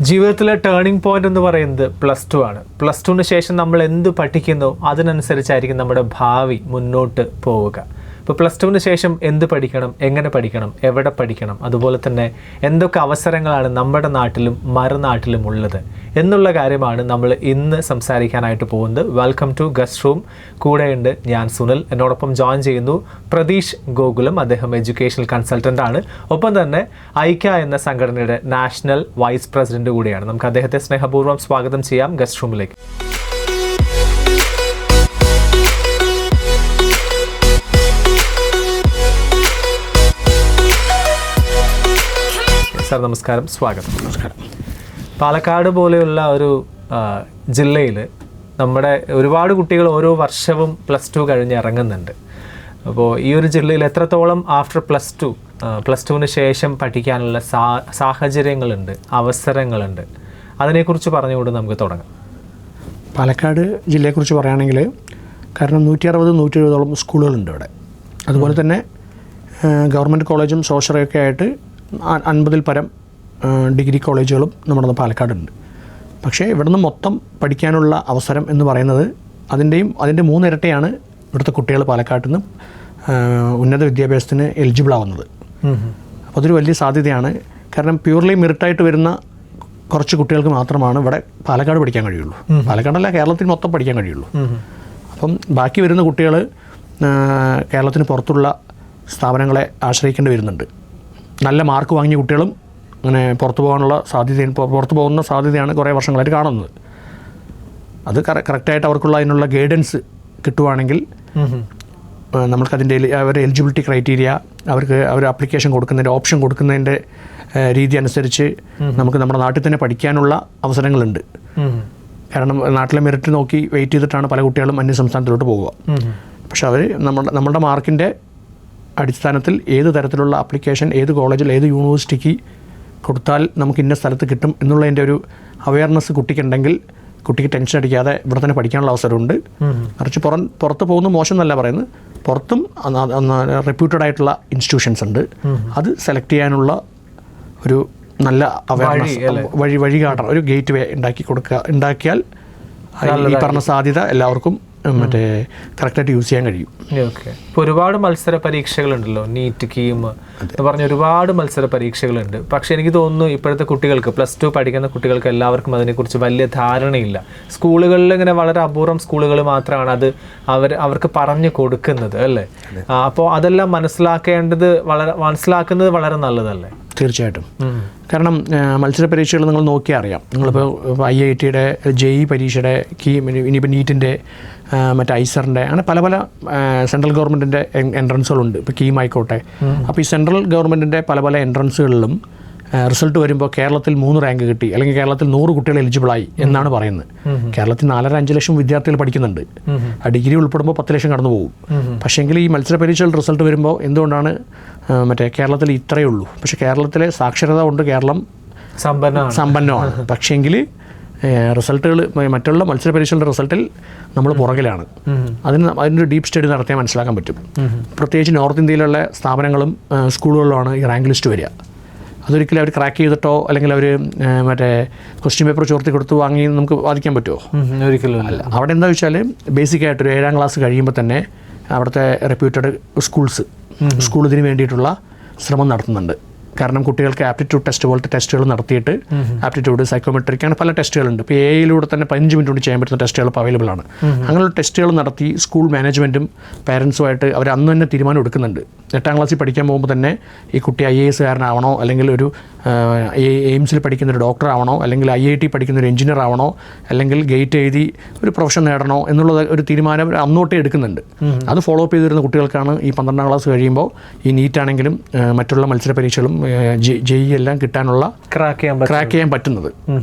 ജീവിതത്തിലെ turning point എന്ന് പറയുന്നത് +2 ആണ്. +2ന് ശേഷം നമ്മൾ എന്ത് പഠിക്കുന്നോ അതിനനുസരിച്ചായിരിക്കും നമ്മുടെ ഭാവി മുന്നോട്ട് പോവുക. ഇപ്പോൾ +2ന് ശേഷം എന്ത് പഠിക്കണം, എങ്ങനെ പഠിക്കണം, എവിടെ പഠിക്കണം, അതുപോലെ തന്നെ എന്തൊക്കെ അവസരങ്ങളാണ് നമ്മുടെ നാട്ടിലും മറുനാട്ടിലും ഉള്ളത് എന്നുള്ള കാര്യമാണ് നമ്മൾ ഇന്ന് സംസാരിക്കാനായിട്ട് പോകുന്നത്. Welcome to guest room. കൂടെയുണ്ട് ഞാൻ സുനിൽ. എന്നോടൊപ്പം ജോയിൻ ചെയ്യുന്നു പ്രതീഷ് ഗോകുലം. അദ്ദേഹം എഡ്യൂക്കേഷണൽ കൺസൾട്ടൻ്റ് ആണ്. ഒപ്പം തന്നെ ഐക്യ എന്ന സംഘടനയുടെ നാഷണൽ വൈസ് പ്രസിഡന്റ് കൂടിയാണ്. നമുക്ക് അദ്ദേഹത്തെ സ്നേഹപൂർവ്വം സ്വാഗതം ചെയ്യാം ഗസ്റ്റ് റൂമിലേക്ക്. സാർ നമസ്കാരം, സ്വാഗതം. നമസ്കാരം. പാലക്കാട് പോലെയുള്ള ഒരു ജില്ലയിൽ നമ്മുടെ ഒരുപാട് കുട്ടികൾ ഓരോ വർഷവും +2 കഴിഞ്ഞ് ഇറങ്ങുന്നുണ്ട്. അപ്പോൾ ഈ ഒരു ജില്ലയിൽ എത്രത്തോളം ആഫ്റ്റർ +2ന് ശേഷം പഠിക്കാനുള്ള സാഹചര്യങ്ങളുണ്ട്, അവസരങ്ങളുണ്ട്, അതിനെക്കുറിച്ച് പറഞ്ഞുകൊണ്ട് നമുക്ക് തുടങ്ങാം. പാലക്കാട് ജില്ലയെക്കുറിച്ച് പറയുകയാണെങ്കിൽ കാരണം 160-170ഓളം സ്കൂളുകളുണ്ട് ഇവിടെ. അതുപോലെ തന്നെ ഗവൺമെൻറ് കോളേജും സോഷ്യറൊക്കെ ആയിട്ട് 50-ൽ പരം ഡിഗ്രി കോളേജുകളും നമ്മുടെ പാലക്കാടുണ്ട്. പക്ഷേ ഇവിടുന്ന് മൊത്തം പഠിക്കാനുള്ള അവസരം എന്ന് പറയുന്നത് അതിൻ്റെ 3 ഇരട്ടിയാണ് ഇവിടുത്തെ കുട്ടികൾ പാലക്കാട്ടിൽ നിന്ന് ഉന്നത വിദ്യാഭ്യാസത്തിന് എലിജിബിൾ ആവുന്നത്. അപ്പോൾ അതൊരു വലിയ സാധ്യതയാണ്. കാരണം പ്യൂർലി മെറിറ്റായിട്ട് വരുന്ന കുറച്ച് കുട്ടികൾക്ക് മാത്രമാണ് ഇവിടെ പാലക്കാട് പഠിക്കാൻ കഴിയുള്ളൂ. പാലക്കാടല്ല, കേരളത്തിൽ മൊത്തം പഠിക്കാൻ കഴിയുള്ളൂ. അപ്പം ബാക്കി വരുന്ന കുട്ടികൾ കേരളത്തിന് പുറത്തുള്ള സ്ഥാപനങ്ങളെ ആശ്രയിക്കേണ്ടി വരുന്നുണ്ട്. നല്ല മാർക്ക് വാങ്ങിയ കുട്ടികളും അങ്ങനെ പുറത്തു പോകുന്ന സാധ്യതയാണ് കുറേ വർഷങ്ങളായിട്ട് കാണുന്നത്. അത് കറക്റ്റായിട്ട് അവർക്കുള്ള അതിനുള്ള ഗൈഡൻസ് കിട്ടുവാണെങ്കിൽ നമ്മൾക്കതിൻ്റെ അവരുടെ എലിജിബിലിറ്റി ക്രൈറ്റീരിയ, അവർ ആപ്ലിക്കേഷൻ കൊടുക്കുന്നതിൻ്റെ ഓപ്ഷൻ കൊടുക്കുന്നതിൻ്റെ രീതി അനുസരിച്ച് നമുക്ക് നമ്മുടെ നാട്ടിൽ തന്നെ പഠിക്കാനുള്ള അവസരങ്ങളുണ്ട്. കാരണം നാട്ടിലെ മെറിറ്റ് നോക്കി വെയിറ്റ് ചെയ്തിട്ടാണ് പല കുട്ടികളും അന്യ സംസ്ഥാനത്തിലോട്ട് പോവുക. പക്ഷെ അവർ നമ്മുടെ മാർക്കിൻ്റെ അടിസ്ഥാനത്തിൽ ഏത് തരത്തിലുള്ള ആപ്ലിക്കേഷൻ ഏത് കോളേജിൽ ഏത് യൂണിവേഴ്സിറ്റിക്ക് കൊടുത്താൽ നമുക്ക് ഇന്ന സ്ഥലത്ത് കിട്ടും എന്നുള്ളതിൻ്റെ ഒരു അവയർനെസ് കുട്ടിക്കുണ്ടെങ്കിൽ കുട്ടിക്ക് ടെൻഷൻ അടിക്കാതെ ഇവിടെ തന്നെ പഠിക്കാനുള്ള അവസരമുണ്ട്. മറിച്ച് പുറത്ത് പോകുന്ന മോശം എന്നല്ല പറയുന്നത്, പുറത്തും റെപ്യൂട്ടഡ് ആയിട്ടുള്ള ഇൻസ്റ്റിറ്റ്യൂഷൻസ് ഉണ്ട്. അത് സെലക്ട് ചെയ്യാനുള്ള ഒരു നല്ല അവയർനെസ് വഴികാട്ടണം, ഒരു ഗേറ്റ് വേ ഉണ്ടാക്കിയാൽ ഈ പറഞ്ഞ സാധ്യത എല്ലാവർക്കും കറക്റ്റായിട്ട് യൂസ് ചെയ്യാൻ കഴിയും. ഓക്കെ. ഇപ്പോൾ ഒരുപാട് മത്സര പരീക്ഷകളുണ്ടല്ലോ, നീറ്റ്, കീം എന്ന് പറഞ്ഞ ഒരുപാട് മത്സര പരീക്ഷകളുണ്ട്. പക്ഷേ എനിക്ക് തോന്നുന്നു ഇപ്പോഴത്തെ കുട്ടികൾക്ക് +2 പഠിക്കുന്ന കുട്ടികൾക്ക് എല്ലാവർക്കും അതിനെക്കുറിച്ച് വലിയ ധാരണയില്ല. സ്കൂളുകളിൽ ഇങ്ങനെ വളരെ അപൂർവം സ്കൂളുകൾ മാത്രമാണ് അത് അവർക്ക് പറഞ്ഞു കൊടുക്കുന്നത്, അല്ലേ? അപ്പോൾ അതെല്ലാം മനസ്സിലാക്കുന്നത് വളരെ നല്ലതല്ലേ? തീർച്ചയായിട്ടും. കാരണം മത്സര പരീക്ഷകൾ നിങ്ങൾ നോക്കിയാൽ അറിയാം. നിങ്ങളിപ്പോൾ IITയുടെ JEE പരീക്ഷയുടെ ഇനിയിപ്പോൾ നീറ്റിൻ്റെ മറ്റേ ഐസറിൻ്റെ അങ്ങനെ പല സെൻട്രൽ ഗവൺമെൻറ്റിൻ്റെ എൻട്രൻസുകളുണ്ട്. ഇപ്പോൾ കീം ആയിക്കോട്ടെ. അപ്പോൾ ഈ സെൻട്രൽ ഗവൺമെൻറ്റിൻ്റെ പല എൻട്രൻസുകളിലും റിസൾട്ട് വരുമ്പോൾ കേരളത്തിൽ 3 റാങ്ക് കിട്ടി, അല്ലെങ്കിൽ കേരളത്തിൽ 100 കുട്ടികൾ എലിജിബിളായി എന്നാണ് പറയുന്നത്. കേരളത്തിൽ 4.5 ലക്ഷം വിദ്യാർത്ഥികൾ പഠിക്കുന്നുണ്ട്. ആ ഡിഗ്രി ഉൾപ്പെടുമ്പോൾ 10 ലക്ഷം കടന്നു പോകും. പക്ഷേങ്കിൽ ഈ മത്സര പരീക്ഷകൾ റിസൾട്ട് വരുമ്പോൾ എന്തുകൊണ്ടാണ് കേരളത്തിൽ ഇത്രയേ ഉള്ളൂ? പക്ഷേ കേരളത്തിലെ സാക്ഷരത കൊണ്ട് കേരളം സമ്പന്നമാണ്. പക്ഷേങ്കിൽ റിസൾട്ടുകൾ മറ്റുള്ള മത്സര പരീക്ഷകളുടെ റിസൾട്ടിൽ നമ്മൾ പുറകിലാണ്. അതിനൊരു ഡീപ്പ് സ്റ്റഡി നടത്തിയാൽ മനസ്സിലാക്കാൻ പറ്റും. പ്രത്യേകിച്ച് നോർത്ത് ഇന്ത്യയിലുള്ള സ്ഥാപനങ്ങളും സ്കൂളുകളിലുമാണ് ഈ റാങ്ക് ലിസ്റ്റ് വരിക. അതൊരിക്കലും അവർ ക്രാക്ക് ചെയ്തിട്ടോ അല്ലെങ്കിൽ അവർ ക്വസ്റ്റ്യൻ പേപ്പർ ചോർത്തി കൊടുത്ത് വാങ്ങി നമുക്ക് വാദിക്കാൻ പറ്റുമോ? ഒരിക്കലും അല്ല. അവിടെ എന്താ വെച്ചാൽ ബേസിക്കായിട്ടൊരു 7ാം ക്ലാസ് കഴിയുമ്പോൾ തന്നെ അവിടുത്തെ റെപ്യൂട്ടഡ് സ്കൂൾ ഇതിന് വേണ്ടിയിട്ടുള്ള ശ്രമം നടത്തുന്നുണ്ട്. കാരണം കുട്ടികൾക്ക് ആപ്റ്റിറ്റ്യൂഡ് ടെസ്റ്റ് പോലത്തെ ടെസ്റ്റുകൾ നടത്തിയിട്ട് ആപ്റ്റിറ്റ്യൂഡ്, സൈക്കോമെട്രിക് അങ്ങനെ പല ടെസ്റ്റുകളുണ്ട്. ഇപ്പോൾ AI തന്നെ 15 മിനിറ്റ് കൊണ്ട് ചെയ്യാൻ പറ്റുന്ന ടെസ്റ്റുകൾ ഇപ്പോൾ അവൈലബിൾ ആണ്. അങ്ങനെയുള്ള ടെസ്റ്റുകൾ നടത്തി സ്കൂൾ മാനേജ്മെൻറ്റും പാരൻസുമായിട്ട് അവർ അന്ന് തന്നെ തീരുമാനം എടുക്കുന്നുണ്ട്. 8ാം ക്ലാസ്സിൽ പഠിക്കാൻ പോകുമ്പോൾ തന്നെ ഈ കുട്ടി IAS കാരനാവണോ, അല്ലെങ്കിൽ ഒരു എയിംസിൽ പഠിക്കുന്ന ഒരു ഡോക്ടർ ആവണോ, അല്ലെങ്കിൽ IIT പഠിക്കുന്ന ഒരു എഞ്ചിനീയർ ആവണോ, അല്ലെങ്കിൽ ഗേറ്റ് എഴുതി ഒരു പ്രൊഫഷൻ നേടണോ എന്നുള്ള ഒരു തീരുമാനം അന്നോട്ടേ എടുക്കുന്നുണ്ട്. അത് ഫോളോ അപ്പ് ചെയ്ത് വരുന്ന കുട്ടികൾക്കാണ് ഈ 12ാം ക്ലാസ് കഴിയുമ്പോൾ ഈ നീറ്റാണെങ്കിലും മറ്റുള്ള മത്സര പരീക്ഷകളും JEE എല്ലാം കിട്ടാനുള്ള ക്രാക്ക് ചെയ്യാൻ പറ്റുന്നത്.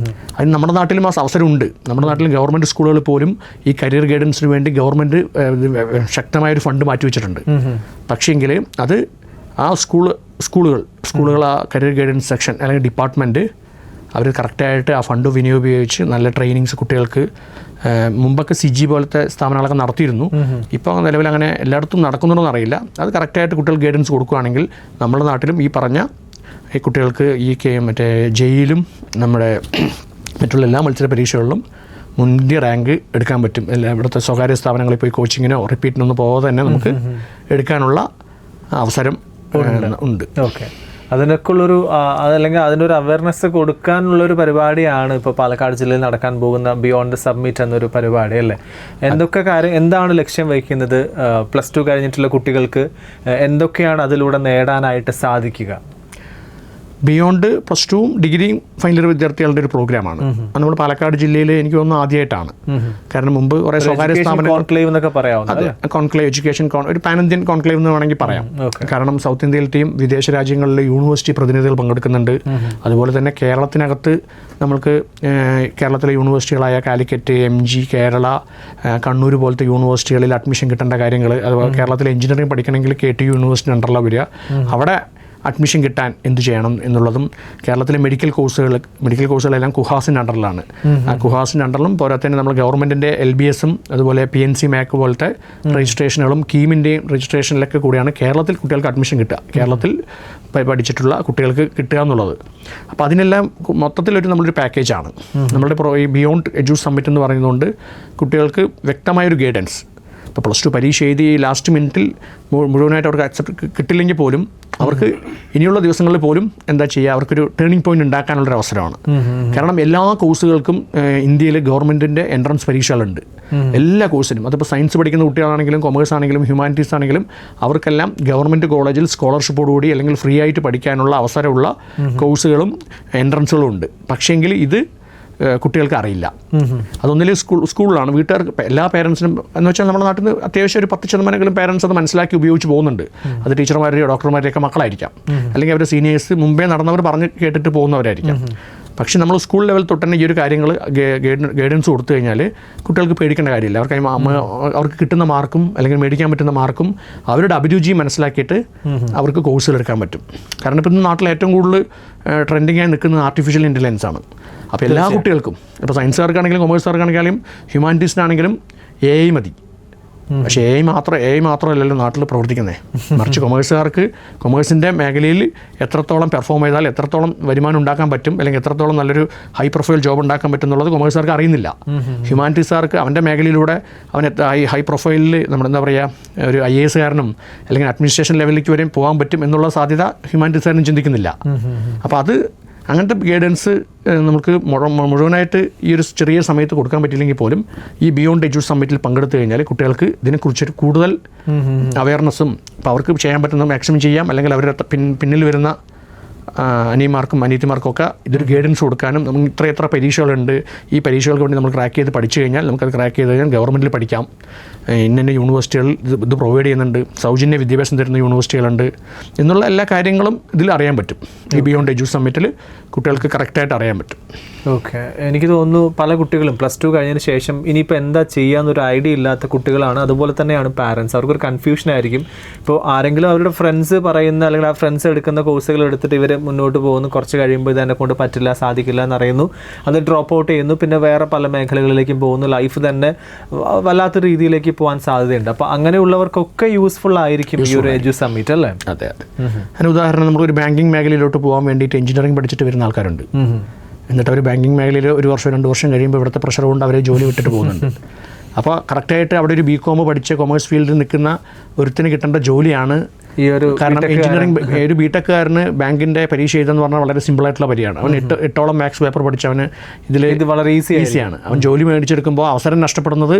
അതിന് നമ്മുടെ നാട്ടിലും ആ അവസരമുണ്ട്. നമ്മുടെ നാട്ടിലും ഗവൺമെൻറ് സ്കൂളുകൾ പോലും ഈ കരിയർ ഗൈഡൻസിന് വേണ്ടി ഗവൺമെൻറ് ശക്തമായൊരു ഫണ്ട് മാറ്റിവെച്ചിട്ടുണ്ട്. പക്ഷേങ്കിൽ അത് ആ സ്കൂളുകൾ ആ കരിയർ ഗൈഡൻസ് സെക്ഷൻ അല്ലെങ്കിൽ ഡിപ്പാർട്ട്മെൻറ്റ് അവർ കറക്റ്റായിട്ട് ആ ഫണ്ട് വിനിയോഗിച്ച് നല്ല ട്രെയിനിങ്സ് കുട്ടികൾക്ക് മുമ്പൊക്കെ CG പോലത്തെ സ്ഥാപനങ്ങളൊക്കെ നടത്തിയിരുന്നു. ഇപ്പോൾ നിലവിൽ അങ്ങനെ എല്ലായിടത്തും നടക്കുന്നുണ്ടോയെന്ന് അറിയില്ല. അത് കറക്റ്റായിട്ട് കുട്ടികൾ ഗൈഡൻസ് കൊടുക്കുകയാണെങ്കിൽ നമ്മുടെ നാട്ടിലും ഈ പറഞ്ഞ ഈ കുട്ടികൾക്ക് മറ്റേ ജെയിലും നമ്മുടെ മറ്റുള്ള എല്ലാ മത്സര പരീക്ഷകളിലും മുന്തിയ റാങ്ക് എടുക്കാൻ പറ്റും. ഇവിടുത്തെ സ്വകാര്യ സ്ഥാപനങ്ങളിൽ പോയി കോച്ചിങ്ങിനോ റിപ്പീറ്റിനൊന്നും പോകാതെ തന്നെ നമുക്ക് എടുക്കാനുള്ള അവസരം ഉണ്ട്. ഓക്കെ, അതിനൊക്കെ ഉള്ളൊരു അതല്ലെങ്കിൽ അതിനൊരു അവയർനെസ് കൊടുക്കാനുള്ളൊരു പരിപാടിയാണ് ഇപ്പോൾ പാലക്കാട് ജില്ലയിൽ നടക്കാൻ പോകുന്ന ബിയോണ്ട് സബ്മിറ്റ് എന്നൊരു പരിപാടി അല്ലേ? എന്താണ് ലക്ഷ്യം വയ്ക്കുന്നത്? +2 കഴിഞ്ഞിട്ടുള്ള കുട്ടികൾക്ക് എന്തൊക്കെയാണ് അതിലൂടെ നേടാനായിട്ട് സാധിക്കുക? ബിയോണ്ട് +2 ഡിഗ്രിയും ഫൈനൽ ഇയർ വിദ്യാർത്ഥികളുടെ ഒരു പ്രോഗ്രാമാണ്. അത് നമ്മൾ പാലക്കാട് ജില്ലയിൽ എനിക്ക് തോന്നുന്നു ആദ്യമായിട്ടാണ്. കാരണം മുമ്പ് കുറേ സ്വകാര്യ സ്ഥാപനങ്ങൾ കോൺക്ലേവ് എഡ്യൂക്കേഷൻ ഒരു പാൻ ഇന്ത്യൻ കോൺക്ലേവ് എന്ന് വേണമെങ്കിൽ പറയാം. കാരണം സൗത്ത് ഇന്ത്യയിലത്തെയും വിദേശ രാജ്യങ്ങളിലെ യൂണിവേഴ്സിറ്റി പ്രതിനിധികൾ പങ്കെടുക്കുന്നുണ്ട്. അതുപോലെ തന്നെ കേരളത്തിനകത്ത് നമ്മൾക്ക് കേരളത്തിലെ യൂണിവേഴ്സിറ്റികളായ കാലിക്കറ്റ്, MG, കേരള, കണ്ണൂർ പോലത്തെ യൂണിവേഴ്സിറ്റികളിൽ അഡ്മിഷൻ കിട്ടേണ്ട കാര്യങ്ങൾ, അതുപോലെ കേരളത്തിൽ എഞ്ചിനീയറിംഗ് പഠിക്കണമെങ്കിൽ KTU യൂണിവേഴ്സിറ്റി അണ്ടറിലാണ് വരിക. അവിടെ അഡ്മിഷൻ കിട്ടാൻ എന്ത് ചെയ്യണം എന്നുള്ളതും, കേരളത്തിലെ മെഡിക്കൽ കോഴ്സുകളെല്ലാം കുഹാസിൻ്റെ അണ്ടറിലാണ്. ആ കുഹാസിൻ്റെ അണ്ടറിലും പോരാത്തന്നെ നമ്മൾ ഗവൺമെൻറ്റിൻ്റെ LBSഉം അതുപോലെ PNC MAC പോലത്തെ രജിസ്ട്രേഷനുകളും കീമിൻ്റെയും രജിസ്ട്രേഷനിലൊക്കെ കൂടിയാണ് കേരളത്തിൽ കുട്ടികൾക്ക് അഡ്മിഷൻ കിട്ടുക, കേരളത്തിൽ പഠിച്ചിട്ടുള്ള കുട്ടികൾക്ക് കിട്ടുക എന്നുള്ളത്. അപ്പോൾ അതിനെല്ലാം മൊത്തത്തിലൊരു നമ്മളൊരു പാക്കേജാണ് നമ്മളുടെ ഈ ബിയോണ്ട് എഡ്യൂ സമ്മിറ്റ് എന്ന് പറയുന്നതുകൊണ്ട് കുട്ടികൾക്ക് വ്യക്തമായൊരു ഗൈഡൻസ്. ഇപ്പോൾ +2 പരീക്ഷ എഴുതി ലാസ്റ്റ് മിനിറ്റിൽ മുഴുവനായിട്ട് അവർക്ക് അക്സെപ്റ്റ് കിട്ടില്ലെങ്കിൽ പോലും അവർക്ക് ഇനിയുള്ള ദിവസങ്ങളിൽ പോലും എന്താ ചെയ്യുക, അവർക്കൊരു ടേണിംഗ് പോയിന്റ് ഉണ്ടാക്കാനുള്ളൊരു അവസരമാണ്. കാരണം എല്ലാ കോഴ്സുകൾക്കും ഇന്ത്യയിൽ ഗവൺമെൻറ്റിൻ്റെ എൻട്രൻസ് പരീക്ഷകളുണ്ട് എല്ലാ കോഴ്സിനും. അതിപ്പോൾ സയൻസ് പഠിക്കുന്ന കുട്ടികളാണെങ്കിലും കൊമേഴ്സ് ആണെങ്കിലും ഹ്യൂമാനിറ്റീസ് ആണെങ്കിലും അവർക്കെല്ലാം ഗവൺമെൻറ് കോളേജിൽ സ്കോളർഷിപ്പോടുകൂടി അല്ലെങ്കിൽ ഫ്രീ ആയിട്ട് പഠിക്കാനുള്ള അവസരമുള്ള കോഴ്സുകളും എൻട്രൻസുകളും ഉണ്ട്. പക്ഷേങ്കിൽ ഇത് കുട്ടികൾക്ക് അറിയില്ല. അതൊന്നിൽ സ്കൂളിലാണ് വീട്ടുകാർക്ക് എല്ലാ പേരൻസിനും എന്ന് വെച്ചാൽ നമ്മുടെ നാട്ടിൽ നിന്ന് അത്യാവശ്യം ഒരു 10% പേരൻസ് അത് മനസ്സിലാക്കി ഉപയോഗിച്ച് പോകുന്നുണ്ട്. അത് ടീച്ചർമാരുടെയോ ഡോക്ടർമാരുടെയൊക്കെ മക്കളായിരിക്കാം, അല്ലെങ്കിൽ അവരുടെ സീനിയേഴ്സ് മുമ്പേ നടന്നവർ പറഞ്ഞ് കേട്ടിട്ട് പോകുന്നവരായിരിക്കാം. പക്ഷേ നമ്മൾ സ്കൂൾ ലെവൽ തൊട്ട് തന്നെ ഈ ഒരു കാര്യങ്ങൾ ഗൈഡൻസ് കൊടുത്തു കഴിഞ്ഞാൽ കുട്ടികൾക്ക് പേടിക്കേണ്ട കാര്യമില്ല. അവർക്ക് കിട്ടുന്ന മാർക്കും അല്ലെങ്കിൽ മേടിക്കാൻ പറ്റുന്ന മാർക്കും അവരുടെ അഭിരുചി മനസ്സിലാക്കിയിട്ട് അവർക്ക് കോഴ്സുകൾ എടുക്കാൻ പറ്റും. കാരണം ഇപ്പം നാട്ടിൽ ഏറ്റവും കൂടുതൽ ട്രെൻഡിങ് ആയി നിൽക്കുന്നത് ആർട്ടിഫിഷ്യൽ ഇൻ്റലിജൻസ് ആണ്. അപ്പോൾ എല്ലാ കുട്ടികൾക്കും, ഇപ്പോൾ സയൻസുകാർക്കാണെങ്കിലും കൊമേഴ്സുകാർക്കാണെങ്കിലും ഹ്യൂമാനിറ്റീസിനാണെങ്കിലും AI മതി. പക്ഷേ AI മാത്രമല്ലല്ലോ നാട്ടിൽ പ്രവർത്തിക്കുന്നത്. മറിച്ച് കൊമേഴ്സിൻ്റെ മേഖലയിൽ എത്രത്തോളം പെർഫോം ചെയ്താൽ എത്രത്തോളം വരുമാനം ഉണ്ടാക്കാൻ പറ്റും, അല്ലെങ്കിൽ എത്രത്തോളം നല്ലൊരു ഹൈ പ്രൊഫൈൽ ജോബ് ഉണ്ടാക്കാൻ പറ്റും എന്നുള്ളത് കൊമേഴ്സുകാർക്ക് അറിയുന്നില്ല. ഹ്യൂമാനിറ്റീസുകാർക്ക് അവൻ്റെ മേഖലയിലൂടെ അവൻ ഹൈ പ്രൊഫൈലിൽ നമ്മളെന്താ പറയുക ഒരു IAS കാരനും അല്ലെങ്കിൽ അഡ്മിനിസ്ട്രേഷൻ ലെവലിലേക്ക് വരെയും പോകാൻ പറ്റും എന്നുള്ള സാധ്യത ഹ്യൂമാനിറ്റീസുകാരനും ചിന്തിക്കുന്നില്ല. അപ്പോൾ അത് അങ്ങനത്തെ ഗൈഡൻസ് നമുക്ക് മുഴുവനായിട്ട് ഈ ഒരു ചെറിയ സമയത്ത് കൊടുക്കാൻ പറ്റില്ലെങ്കിൽ പോലും ഈ ബിയോണ്ട് എഡ്യൂ സമ്മിറ്റിൽ പങ്കെടുത്തു കഴിഞ്ഞാൽ കുട്ടികൾക്ക് ഇതിനെക്കുറിച്ചൊരു കൂടുതൽ അവയർനെസ്സും, അപ്പോൾ അവർക്ക് ചെയ്യാൻ പറ്റുന്ന മാക്സിമം ചെയ്യാം, അല്ലെങ്കിൽ അവരുടെ പിന്നിൽ വരുന്ന അനിയന്മാർക്കും അനിയത്തിമാർക്കും ഒക്കെ ഇതൊരു ഗൈഡൻസ് കൊടുക്കാനും, നമുക്ക് എത്ര പരീക്ഷകളുണ്ട്, ഈ പരീക്ഷകൾക്ക് വേണ്ടി നമ്മൾ ക്രാക്ക് ചെയ്ത് പഠിച്ചു കഴിഞ്ഞാൽ നമുക്കത് ക്രാക്ക് ചെയ്ത് കഴിഞ്ഞാൽ ഗവൺമെൻറ്റിൽ പഠിക്കാം, ഇന്ന യൂണിവേഴ്സിറ്റികൾ ഇത് പ്രൊവൈഡ് ചെയ്യുന്നുണ്ട്, സൗജന്യ വിദ്യാഭ്യാസം തരുന്ന യൂണിവേഴ്സിറ്റികളുണ്ട് എന്നുള്ള എല്ലാ കാര്യങ്ങളും ഇതിൽ അറിയാൻ പറ്റും. ഈ ബിയോണ്ട് എഡ്യൂ സമ്മിറ്റിൽ കുട്ടികൾക്ക് കറക്റ്റായിട്ട് അറിയാൻ പറ്റും. ഓക്കെ, എനിക്ക് തോന്നുന്നു പല കുട്ടികളും +2 കഴിഞ്ഞതിന് ശേഷം ഇനിയിപ്പോൾ എന്താ ചെയ്യാമെന്നൊരു ഐഡിയ ഇല്ലാത്ത കുട്ടികളാണ്. അതുപോലെ തന്നെയാണ് പാരൻസ്, അവർക്കൊരു കൺഫ്യൂഷൻ ആയിരിക്കും. ഇപ്പോൾ ആരെങ്കിലും അവരുടെ ഫ്രണ്ട്സ് പറയുന്ന അല്ലെങ്കിൽ ആ ഫ്രണ്ട്സ് എടുക്കുന്ന കോഴ്സുകൾ എടുത്തിട്ട് ഇവർ മുന്നോട്ട് പോകുന്നു, കുറച്ച് കഴിയുമ്പോൾ ഇതെന്നെ കൊണ്ട് പറ്റില്ല, സാധിക്കില്ല എന്നറിയുന്നു, അത് ഡ്രോപ്പ് ഔട്ട് ചെയ്യുന്നു, പിന്നെ വേറെ പല മേഖലകളിലേക്കും പോകുന്നു, ലൈഫ് തന്നെ വല്ലാത്ത രീതിയിലേക്ക് പോകാൻ സാധ്യതയുണ്ട്. അപ്പോൾ അങ്ങനെയുള്ളവർക്കൊക്കെ യൂസ്ഫുൾ ആയിരിക്കും ഈ ഒരു എഡ്യൂ സമ്മിറ്റ് അല്ലേ? അതെ. അതിന് ഉദാഹരണം നമ്മളൊരു ബാങ്കിങ് മേഖലയിലോട്ട് പോകാൻ വേണ്ടിയിട്ട് എഞ്ചിനീയറിംഗ് പഠിച്ചിട്ട് വരുന്ന ആൾക്കാരുണ്ട്. എന്നിട്ട് അവർ ബാങ്കിങ് മേഖലയിൽ 1 വർഷം 2 വർഷം കഴിയുമ്പോൾ ഇവിടുത്തെ പ്രഷർ കൊണ്ട് അവരെ ജോലി വിട്ടിട്ട് പോകുന്നുണ്ട്. അപ്പോൾ കറക്റ്റായിട്ട് അവിടെ ഒരു BCom പഠിച്ച് കൊമേഴ്സ് ഫീൽഡിൽ നിൽക്കുന്ന ഒരുത്തിന് കിട്ടേണ്ട ജോലിയാണ് ഈ ഒരു. കാരണം എഞ്ചിനീയറിംഗ് ഒരു ബിടെക്കുകാരന് ബാങ്കിൻ്റെ പരീക്ഷ എഴുതുക പറഞ്ഞാൽ വളരെ സിമ്പിളായിട്ടുള്ള പരിയാണ്. അവൻ 8ഓളം മാത്സ് പേപ്പർ പഠിച്ചവന് ഇത് വളരെ ഈസിയാണ്. അവൻ ജോലി മേടിച്ചെടുക്കുമ്പോൾ അവസരം നഷ്ടപ്പെടുന്നത്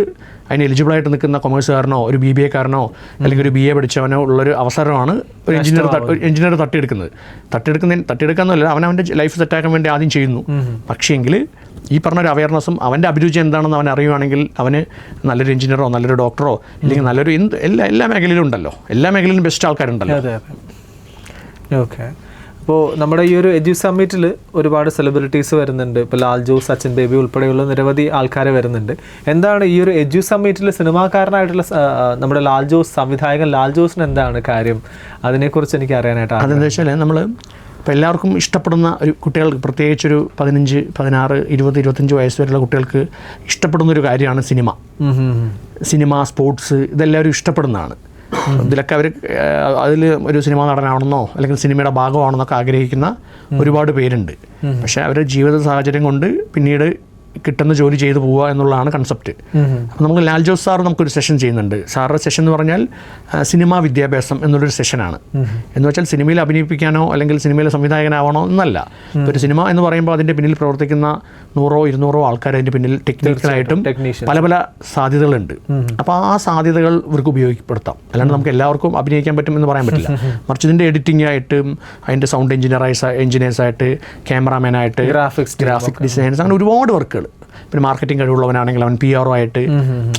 അതിന് എലിജിബിളായിട്ട് നിൽക്കുന്ന കൊമേഴ്സുകാരനോ ഒരു BBA കാരനോ അല്ലെങ്കിൽ ഒരു BA പഠിച്ചവനോ ഉള്ളൊരു അവസരമാണ് ഒരു എഞ്ചിനീയർ തട്ടിയെടുക്കാന്നല്ല, അവൻ്റെ ലൈഫ് സെറ്റാക്കാൻ വേണ്ടി ആദ്യം ചെയ്യുന്നു. പക്ഷേങ്കിൽ ഈ പറഞ്ഞൊരു അവയർനെസ്സും അവൻ്റെ അഭിരുചി എന്താണെന്ന് അവൻ അറിയുവാണെങ്കിൽ അവന് നല്ലൊരു എഞ്ചിനീയറോ നല്ലൊരു ഡോക്ടറോ അല്ലെങ്കിൽ നല്ലൊരു എല്ലാ മേഖലയിലും ഉണ്ടല്ലോ, എല്ലാ മേഖലയിലും ബെസ്റ്റ് ആൾക്കാരുണ്ടല്ലോ. അതെ. ഓക്കെ, അപ്പോൾ നമ്മുടെ ഈ ഒരു എഡ്യൂ സമ്മിറ്റിൽ ഒരുപാട് സെലിബ്രിറ്റീസ് വരുന്നുണ്ട്. ഇപ്പോൾ ലാൽ ജോസ്, സച്ചിൻ ബേബി ഉൾപ്പെടെയുള്ള നിരവധി ആൾക്കാർ വരുന്നുണ്ട്. എന്താണ് ഈ ഒരു എഡ്യൂ സമ്മിറ്റിൽ സിനിമാക്കാരനായിട്ടുള്ള നമ്മുടെ ലാൽ ജോസ്, സംവിധായകൻ ലാൽ ജോസിന് എന്താണ് കാര്യം? അതിനെക്കുറിച്ച് എനിക്ക് അറിയാനായിട്ട്. അതെന്താ വെച്ചാൽ നമ്മൾ ഇപ്പോൾ എല്ലാവർക്കും ഇഷ്ടപ്പെടുന്ന ഒരു കുട്ടികൾക്ക്, പ്രത്യേകിച്ചൊരു 15, 16, 20, 25 വയസ്സ് വരെയുള്ള കുട്ടികൾക്ക് ഇഷ്ടപ്പെടുന്നൊരു കാര്യമാണ് സിനിമ, സ്പോർട്സ്, ഇതെല്ലാവരും ഇഷ്ടപ്പെടുന്നതാണ്. ഇതിലൊക്കെ അവർ അതിൽ ഒരു സിനിമാ നടനാണെന്നോ അല്ലെങ്കിൽ സിനിമയുടെ ഭാഗമാണെന്നൊക്കെ ആഗ്രഹിക്കുന്ന ഒരുപാട് പേരുണ്ട്. പക്ഷേ അവരുടെ ജീവിത സാഹചര്യം കൊണ്ട് പിന്നീട് കിട്ടുന്ന ജോലി ചെയ്തു പോവുക എന്നുള്ളതാണ് കൺസെപ്റ്റ്. അപ്പോൾ നമുക്ക് ലാൽ ജോസ് സാർ നമുക്കൊരു സെഷൻ ചെയ്യുന്നുണ്ട്. സാറിൻ്റെ സെഷൻ എന്ന് പറഞ്ഞാൽ സിനിമാ വിദ്യാഭ്യാസം എന്നുള്ളൊരു സെഷനാണ്. എന്ന് വെച്ചാൽ സിനിമയിൽ അഭിനയിപ്പിക്കാനോ അല്ലെങ്കിൽ സിനിമയിലെ സംവിധായകനാവണോ എന്നല്ല. ഇപ്പോൾ ഒരു സിനിമ എന്ന് പറയുമ്പോൾ അതിൻ്റെ പിന്നിൽ പ്രവർത്തിക്കുന്ന 100-200 ആൾക്കാർ അതിൻ്റെ പിന്നിൽ ടെക്നിക്കലായിട്ടും പല പല സാധ്യതകളുണ്ട്. അപ്പോൾ ആ സാധ്യതകൾ ഇവർക്ക് ഉപയോഗപ്പെടുത്താം. അല്ലാണ്ട് നമുക്ക് എല്ലാവർക്കും അഭിനയിക്കാൻ പറ്റുമെന്ന് പറയാൻ പറ്റില്ല. മറിച്ച് ഇതിൻ്റെ എഡിറ്റിംഗ് ആയിട്ടും അതിൻ്റെ സൗണ്ട് എഞ്ചിനീയേഴ്സായിട്ട് ക്യാമറാമാനായിട്ട് ഗ്രാഫിക് ഡിസൈനേഴ്സ് അങ്ങനെ ഒരുപാട് വർക്കുകൾ. പിന്നെ മാർക്കറ്റിംഗ് കഴിവുള്ളവനാണെങ്കിൽ അവൻ PR ആയിട്ട്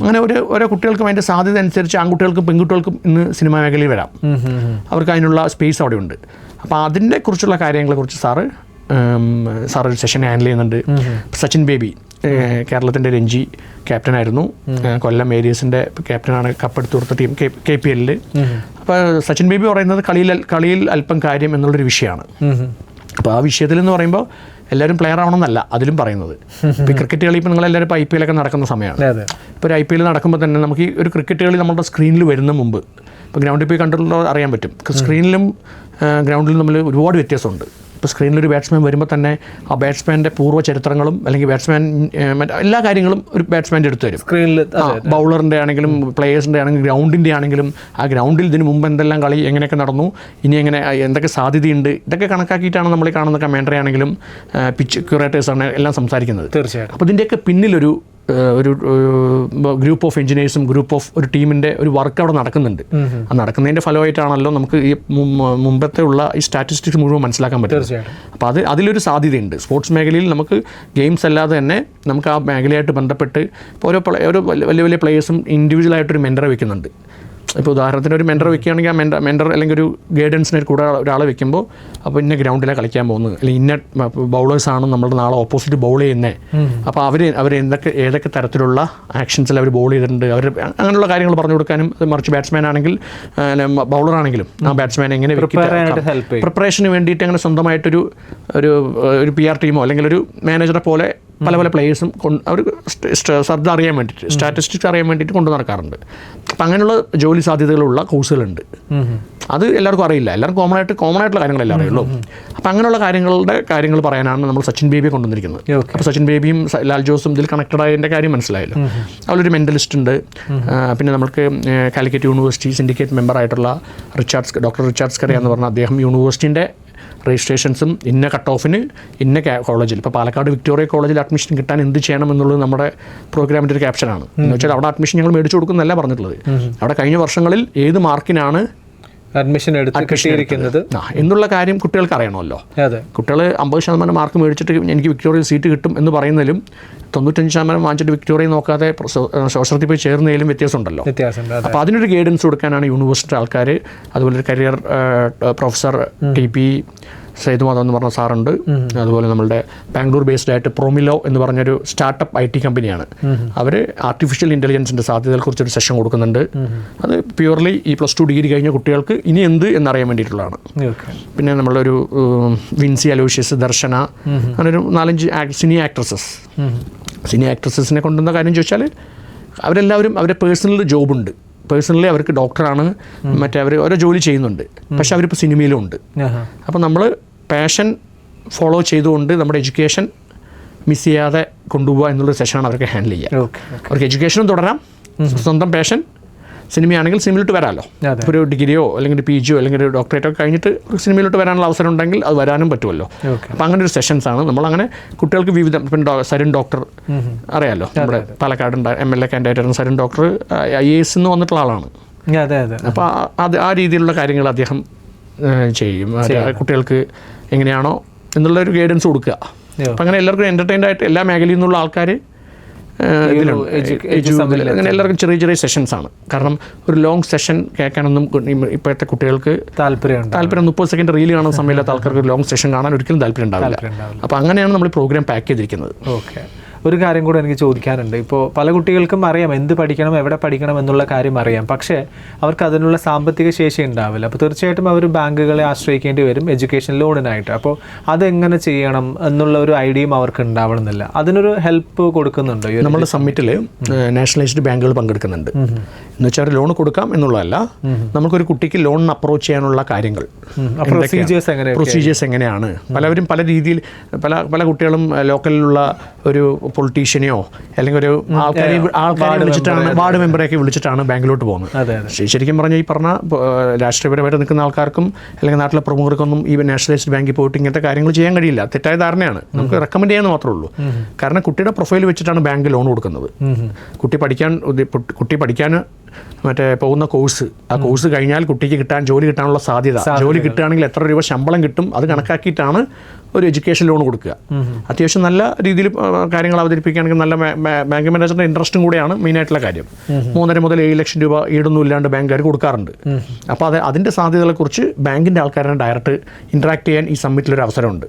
അങ്ങനെ ഓരോ കുട്ടികൾക്കും അതിൻ്റെ സാധ്യത അനുസരിച്ച് ആൺകുട്ടികൾക്കും പെൺകുട്ടികൾക്കും ഇന്ന് സിനിമാ മേഖലയിൽ വരാം. അവർക്ക് അതിനുള്ള സ്പേസ് അവിടെ ഉണ്ട്. അപ്പോൾ അതിനെ കുറിച്ചുള്ള കാര്യങ്ങളെക്കുറിച്ച് സാർ ഒരു സെഷൻ ഹാൻഡിൽ ചെയ്യുന്നുണ്ട്. സച്ചിൻ ബേബി കേരളത്തിൻ്റെ രഞ്ജി ക്യാപ്റ്റനായിരുന്നു. കൊല്ലം ഏരിയസിൻ്റെ ക്യാപ്റ്റനാണ്. കപ്പെടുത്തു കൊടുത്ത ടീം KPL. അപ്പോൾ സച്ചിൻ ബേബി പറയുന്നത് കളിയിൽ അല്പം കാര്യം എന്നുള്ളൊരു വിഷയമാണ്. അപ്പോൾ ആ വിഷയത്തിൽ എന്ന് പറയുമ്പോൾ എല്ലാവരും പ്ലെയർ ആവണമെന്നല്ല അതിലും പറയുന്നത്. ഇപ്പോൾ ക്രിക്കറ്റ് കളി ഇപ്പോൾ നിങ്ങളെല്ലാവരും ഇപ്പോൾ IPL ഒക്കെ നടക്കുന്ന സമയമാണ്. ഇപ്പോൾ ഒരു IPL നടക്കുമ്പോൾ തന്നെ നമുക്ക് ഈ ഒരു ക്രിക്കറ്റ് കളി നമ്മുടെ സ്ക്രീനിൽ വരുന്ന മുമ്പ് ഇപ്പോൾ ഗ്രൗണ്ടിൽ പോയി കണ്ടിട്ടുള്ള അറിയാൻ പറ്റും. സ്ക്രീനിലും ഗ്രൗണ്ടിലും തമ്മിൽ ഒരുപാട് വ്യത്യാസമുണ്ട്. ഇപ്പോൾ സ്ക്രീനിലൊരു ബാറ്റ്സ്മാൻ വരുമ്പോൾ തന്നെ ആ ബാറ്റ്സ്മാൻ്റെ പൂർവ്വ ചരിത്രങ്ങളും അല്ലെങ്കിൽ ബാറ്റ്സ്മാൻ എല്ലാ കാര്യങ്ങളും ഒരു ബാറ്റ്സ്മാൻ്റെ എടുത്ത് വരും. സ്ക്രീനിൽ ബൗളറിൻ്റെ ആണെങ്കിലും പ്ലേയേഴ്സിൻ്റെ ആണെങ്കിലും ഗ്രൗണ്ടിൻ്റെ ആണെങ്കിലും ആ ഗ്രൗണ്ടിൽ ഇതിന് മുമ്പ് എന്തെല്ലാം കളി എങ്ങനെയൊക്കെ നടന്നു, ഇനി എങ്ങനെ എന്തൊക്കെ സാധ്യതയുണ്ട്, ഇതൊക്കെ കണക്കാക്കിയിട്ടാണ് നമ്മൾ കാണുന്ന കമൻട്രി ആണെങ്കിലും പിച്ച് ക്യൂറേറ്റേഴ്സാണ് എല്ലാം സംസാരിക്കുന്നത്. തീർച്ചയായിട്ടും. അപ്പോൾ ഇതിൻ്റെയൊക്കെ പിന്നിലൊരു ഗ്രൂപ്പ് ഓഫ് എഞ്ചിനീയേഴ്സും ഗ്രൂപ്പ് ഓഫ് ഒരു ടീമിൻ്റെ ഒരു വർക്ക് അവിടെ നടക്കുന്നുണ്ട്. ആ നടക്കുന്നതിൻ്റെ ഫലമായിട്ടാണല്ലോ നമുക്ക് ഈ മുമ്പത്തെ ഉള്ള ഈ സ്റ്റാറ്റിസ്റ്റിക്സ് മുഴുവൻ മനസ്സിലാക്കാൻ പറ്റും. അപ്പോൾ അതിലൊരു സാധ്യതയുണ്ട്. സ്പോർട്സ് മേഖലയിൽ നമുക്ക് ഗെയിംസ് അല്ലാതെ തന്നെ നമുക്ക് ആ മേഖലയായിട്ട് ബന്ധപ്പെട്ട് ഇപ്പോൾ ഓരോ വലിയ വലിയ പ്ലേയേഴ്സും ഇൻഡിവിജ്വലായിട്ടൊരു മെൻറ്ററെ വെക്കുന്നുണ്ട്. ഇപ്പോൾ ഉദാഹരണത്തിന് ഒരു മെൻറ്റർ വെക്കുകയാണെങ്കിൽ ആ മെൻറ്റർ അല്ലെങ്കിൽ ഒരു ഗൈഡൻസിനെ കൂടെ ഒരാളെ വെക്കുമ്പോൾ അപ്പോൾ ഇന്ന ഗ്രൗണ്ടിലാണ് കളിക്കാൻ പോകുന്നത്, അല്ലെങ്കിൽ ഇന്ന ബൗളേഴ്സാണ് നമ്മളുടെ നാളെ ഓപ്പോസിറ്റ് ബൗൾ ചെയ്യുന്നത്. അപ്പോൾ അവർ ഏതൊക്കെ തരത്തിലുള്ള ആക്ഷൻസിൽ അവർ ബോൾ ചെയ്തിട്ടുണ്ട്, അവർ അങ്ങനെയുള്ള കാര്യങ്ങൾ പറഞ്ഞു കൊടുക്കാനും, മറിച്ച് ബാറ്റ്സ്മാൻ ആണെങ്കിൽ ബൗളറാണെങ്കിലും ആ ബാറ്റ്സ്മാൻ എങ്ങനെ പ്രിപ്പറേഷന് വേണ്ടിയിട്ട് അങ്ങനെ സ്വന്തമായിട്ടൊരു PR ടീമോ അല്ലെങ്കിൽ ഒരു മാനേജറെ പോലെ പല പ്ലേയേഴ്സും അവർ ശ്രദ്ധ അറിയാൻ വേണ്ടിയിട്ട് സ്റ്റാറ്റിസ്റ്റിക്സ് അറിയാൻ വേണ്ടിയിട്ട് കൊണ്ടു നടക്കാറുണ്ട്. അപ്പം അങ്ങനെയുള്ള ജോലി സാധ്യതകളുള്ള കോഴ്സുകളുണ്ട്. അത് എല്ലാവർക്കും അറിയില്ല. എല്ലാവർക്കും കോമൺ ആയിട്ടുള്ള കാര്യങ്ങളെല്ലാം അറിയുള്ളൂ. അപ്പം അങ്ങനെയുള്ള കാര്യങ്ങൾ പറയാനാണ് നമ്മൾ സച്ചിൻ ബേബിയെ കൊണ്ടുവന്നിരിക്കുന്നത്. അപ്പോൾ സച്ചിൻ ബേബിയും ലാൽ ജോസും ഇതിൽ കണക്റ്റഡ് ആയതിൻ്റെ കാര്യം മനസ്സിലായല്ലോ. അവരൊരു മെൻ്റലിസ്റ്റ് ഉണ്ട്. പിന്നെ നമുക്ക് കാലിക്കറ്റ് യൂണിവേഴ്സിറ്റി സിൻഡിക്കേറ്റ് മെമ്പറായിട്ടുള്ള ഡോക്ടർ റിച്ചാർഡ് സ്കറിയ എന്ന് പറഞ്ഞ അദ്ദേഹം യൂണിവേഴ്സിറ്റിൻ്റെ രജിസ്ട്രേഷൻസും ഇന്ന കട്ട് ഓഫിന് ഇന്ന കോളേജിൽ ഇപ്പോൾ പാലക്കാട് വിക്ടോറിയ കോളേജിൽ അഡ്മിഷൻ കിട്ടാൻ എന്ത് ചെയ്യണം എന്നുള്ളത് നമ്മുടെ പ്രോഗ്രാമിൻ്റെ ഒരു ക്യാപ്ഷനാണ്. എന്ന് വെച്ചാൽ അവിടെ അഡ്മിഷൻ ഞങ്ങൾ മേടിച്ചു കൊടുക്കുന്നല്ല പറഞ്ഞിട്ടുള്ളത്. അവിടെ കഴിഞ്ഞ വർഷങ്ങളിൽ ഏത് മാർക്കിനാണ് അഡ്മിഷൻ കിട്ടിയിരിക്കുന്നത് എന്നുള്ള കാര്യം കുട്ടികൾക്ക് അറിയണമല്ലോ. കുട്ടികൾ 50% മാർക്ക് മേടിച്ചിട്ട് എനിക്ക് വിക്ടോറിയയിൽ സീറ്റ് കിട്ടും എന്ന് പറയുന്നതിലും 95% വാങ്ങിച്ചിട്ട് വിക്ടോറിയ നോക്കാതെ ശോശ്രത്തിൽ പോയി ചേർന്നതിലും വ്യത്യാസമുണ്ടല്ലോ. അപ്പോൾ അതിനൊരു ഗൈഡൻസ് കൊടുക്കാനാണ് യൂണിവേഴ്സിറ്റി ആൾക്കാർ, അതുപോലെ ഒരു കരിയർ പ്രൊഫസർ TP സൈദുമാധവ് എന്ന് പറഞ്ഞ സാറുണ്ട്. അതുപോലെ നമ്മളുടെ ബാംഗ്ലൂർ ബേസ്ഡ് ആയിട്ട് പ്രോമിലോ എന്ന് പറഞ്ഞൊരു സ്റ്റാർട്ടപ്പ് IT കമ്പനിയാണ്. അവർ ആർട്ടിഫിഷ്യൽ ഇൻ്റലിജൻസിൻ്റെ സാധ്യതകളെക്കുറിച്ചൊരു സെഷൻ കൊടുക്കുന്നുണ്ട്. അത് പ്യൂർലി ഈ +2 ഡിഗ്രി കഴിഞ്ഞ കുട്ടികൾക്ക് ഇനി എന്ത് എന്നറിയാൻ വേണ്ടിയിട്ടുള്ളതാണ്. പിന്നെ നമ്മളൊരു വിൻസി അലോഷ്യസ്, ദർശന, അങ്ങനെ ഒരു 4-5 സിനി ആക്ട്രസസിനെ കൊണ്ടുവന്ന കാര്യം ചോദിച്ചാൽ അവരെല്ലാവരും അവരുടെ പേഴ്സണൽ ജോബുണ്ട്. പേഴ്സണലി അവർക്ക് ഡോക്ടറാണ്, അവർ ഓരോ ജോലി ചെയ്യുന്നുണ്ട്. പക്ഷെ അവരിപ്പോൾ സിനിമയിലും ഉണ്ട്. അപ്പോൾ നമ്മൾ പാഷൻ ഫോളോ ചെയ്തുകൊണ്ട് നമ്മുടെ എഡ്യൂക്കേഷൻ മിസ് ചെയ്യാതെ കൊണ്ടുപോകുക എന്നുള്ള സെഷനാണ് അവർക്ക് ഹാൻഡിൽ ചെയ്യുക. അവർക്ക് എഡ്യൂക്കേഷനും തുടരാം, സ്വന്തം പാഷൻ സിനിമയാണെങ്കിൽ സിനിമയിലോട്ട് വരാമല്ലോ. ഒരു ഡിഗ്രിയോ അല്ലെങ്കിൽ PGയോ അല്ലെങ്കിൽ ഒരു ഡോക്ടറേറ്റോ കഴിഞ്ഞിട്ട് സിനിമയിലോട്ട് വരാനുള്ള അവസരം ഉണ്ടെങ്കിൽ അത് വരാനും പറ്റുമല്ലോ. അപ്പോൾ അങ്ങനെ ഒരു സെഷൻസാണ് നമ്മളങ്ങനെ കുട്ടികൾക്ക് വിവിധം. ഇപ്പം സരിൻ ഡോക്ടർ അറിയാമല്ലോ, നമ്മുടെ Palakkad MLA candidate Sarin doctor IAS എന്ന് വന്നിട്ടുള്ള ആളാണ്. അപ്പോൾ ആ രീതിയിലുള്ള കാര്യങ്ങൾ അദ്ദേഹം ചെയ്യും. കുട്ടികൾക്ക് എങ്ങനെയാണോ എന്നുള്ളൊരു ഗൈഡൻസ് കൊടുക്കുക. അപ്പം അങ്ങനെ എല്ലാവർക്കും എൻ്റർടൈൻഡ് ആയിട്ട് എല്ലാ മേഖലയിൽ നിന്നുള്ള ആൾക്കാർ അങ്ങനെ എല്ലാവർക്കും ചെറിയ സെഷൻസാണ്. കാരണം ഒരു ലോങ് സെഷൻ കേൾക്കാനൊന്നും ഇപ്പോഴത്തെ കുട്ടികൾക്ക് താല്പര്യം 30 സെക്കൻഡ് റീൽ കാണുന്ന സമയത്ത് ആൾക്കാർക്ക് ഒരു ലോങ് സെഷൻ കാണാൻ ഒരിക്കലും താല്പര്യം ഉണ്ടാവില്ല. അപ്പോൾ അങ്ങനെയാണ് നമ്മൾ പ്രോഗ്രാം പാക്ക് ചെയ്തിരിക്കുന്നത്. ഒരു കാര്യം കൂടെ എനിക്ക് ചോദിക്കാനുണ്ട്. ഇപ്പോൾ പല കുട്ടികൾക്കും അറിയാം എന്ത് പഠിക്കണം, എവിടെ പഠിക്കണം എന്നുള്ള കാര്യം അറിയാം. പക്ഷേ അവർക്ക് അതിനുള്ള സാമ്പത്തിക ശേഷി ഉണ്ടാവില്ല. അപ്പോൾ തീർച്ചയായിട്ടും അവർ ബാങ്കുകളെ ആശ്രയിക്കേണ്ടി വരും എഡ്യൂക്കേഷൻ ലോണിനായിട്ട്. അപ്പോൾ അതെങ്ങനെ ചെയ്യണം എന്നുള്ള ഒരു ഐഡിയയും അവർക്ക് ഉണ്ടാവണമെന്നില്ല. അതിനൊരു ഹെൽപ്പ് കൊടുക്കുന്നുണ്ടോ? നമ്മുടെ സമ്മിറ്റിൽ നാഷണലൈസ്ഡ് ബാങ്കുകൾ പങ്കെടുക്കുന്നുണ്ട്. എന്ന് വെച്ചാൽ ലോൺ കൊടുക്കാം എന്നുള്ളതല്ല, നമുക്കൊരു കുട്ടിക്ക് ലോണിന് അപ്രോച്ച് ചെയ്യാനുള്ള കാര്യങ്ങൾ, പ്രൊസീജിയേഴ്സ് എങ്ങനെയാണ്. പലവരും പല രീതിയിൽ പല കുട്ടികളും ലോക്കലിലുള്ള ഒരു പൊളിറ്റീഷ്യനെയോ അല്ലെങ്കിൽ ഒരു ആൾക്കാരെ വിളിച്ചിട്ടാണ്, വാർഡ് മെമ്പറെയൊക്കെ വിളിച്ചിട്ടാണ് ബാങ്കിലോട്ട് പോകുന്നത്. ശരിക്കും പറഞ്ഞാൽ ഈ പറഞ്ഞ രാഷ്ട്രീയപരമായിട്ട് നിൽക്കുന്ന ആൾക്കാർക്കും അല്ലെങ്കിൽ നാട്ടിലെ പ്രമുഖർക്കൊന്നും ഈ നാഷണലൈസ്ഡ് ബാങ്കിൽ പോയിട്ട് ഇങ്ങനത്തെ കാര്യങ്ങൾ ചെയ്യാൻ കഴിയില്ല. തെറ്റായ ധാരണയാണ്. നമുക്ക് റെക്കമെൻഡ് ചെയ്യാൻ മാത്രമേ ഉള്ളൂ. കാരണം കുട്ടിയുടെ പ്രൊഫൈൽ വെച്ചിട്ടാണ് ബാങ്ക് ലോൺ കൊടുക്കുന്നത്. കുട്ടി പഠിക്കാൻ മറ്റേ പോകുന്ന കോഴ്സ്, ആ കോഴ്സ് കഴിഞ്ഞാൽ കുട്ടിക്ക് ജോലി കിട്ടാനുള്ള സാധ്യത, ജോലി കിട്ടുകയാണെങ്കിൽ എത്ര രൂപ ശമ്പളം കിട്ടും, അത് കണക്കാക്കിയിട്ടാണ് ഒരു എഡ്യൂക്കേഷൻ ലോൺ കൊടുക്കുക. അത്യാവശ്യം നല്ല രീതിയിൽ കാര്യങ്ങൾ അവതരിപ്പിക്കുകയാണെങ്കിൽ നല്ല ബാങ്ക് മാനേജറിൻ്റെ ഇൻട്രസ്റ്റും കൂടെയാണ് മെയിനായിട്ടുള്ള കാര്യം. 3.5 മുതൽ 7 ലക്ഷം രൂപ ഈടൊന്നും ഇല്ലാണ്ട് ബാങ്കുകാർ കൊടുക്കാറുണ്ട്. അപ്പോൾ അതിൻ്റെ സാധ്യതകളെക്കുറിച്ച് ബാങ്കിൻ്റെ ആൾക്കാരെ ഡയറക്റ്റ് ഇൻട്രാക്ട് ചെയ്യാൻ ഈ സമ്മിറ്റിലൊരു അവസരമുണ്ട്.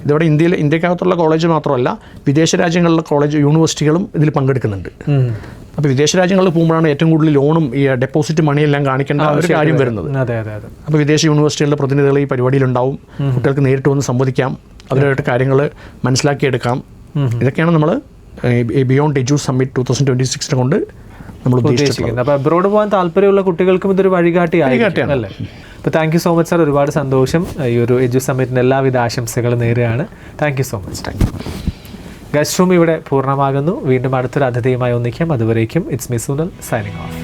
ഇതോടെ ഇന്ത്യക്കകത്തുള്ള കോളേജ് മാത്രമല്ല, വിദേശ രാജ്യങ്ങളിലെ യൂണിവേഴ്സിറ്റികളും ഇതിൽ പങ്കെടുക്കുന്നുണ്ട്. അപ്പോൾ വിദേശ രാജ്യങ്ങളിൽ പോകുമ്പോഴാണ് ഏറ്റവും കൂടുതൽ ലോണും ഈ ഡെപ്പോസിറ്റ് മണിയെല്ലാം കാണിക്കേണ്ട ഒരു കാര്യം വരുന്നത്. അപ്പോൾ വിദേശ യൂണിവേഴ്സിറ്റികളുടെ പ്രതിനിധികൾ ഈ പരിപാടിയിലുണ്ടാവും. കുട്ടികൾക്ക് നേരിട്ട് വന്ന് സംവദിക്കാം, അവരുമായിട്ട് കാര്യങ്ങൾ മനസ്സിലാക്കിയെടുക്കാം. ഇതൊക്കെയാണ് നമ്മൾ ബിയോണ്ട് എഡ്യൂ സമ്മിറ്റ് 2026 കൊണ്ട് നമ്മൾ ഉദ്ദേശിക്കുന്നത്. അപ്പോൾ അബ്രോഡ് പോകാൻ താല്പര്യമുള്ള കുട്ടികൾക്കും ഇതൊരു വഴികാട്ടിയാണ് അല്ലേ? അപ്പോൾ thank you so much sir. ഒരുപാട് സന്തോഷം. ഈ ഒരു എഡ്യൂ സമ്മിറ്റിന് എല്ലാവിധ ആശംസകളും നേരുകയാണ്. Thank you so much. Thank you. Guest room ഇവിടെ പൂർണ്ണമാകുന്നു. വീണ്ടും അടുത്തൊരു അതിഥിയുമായി ഒന്നിക്കാം. അതുവരേക്കും it's me Sunal signing off.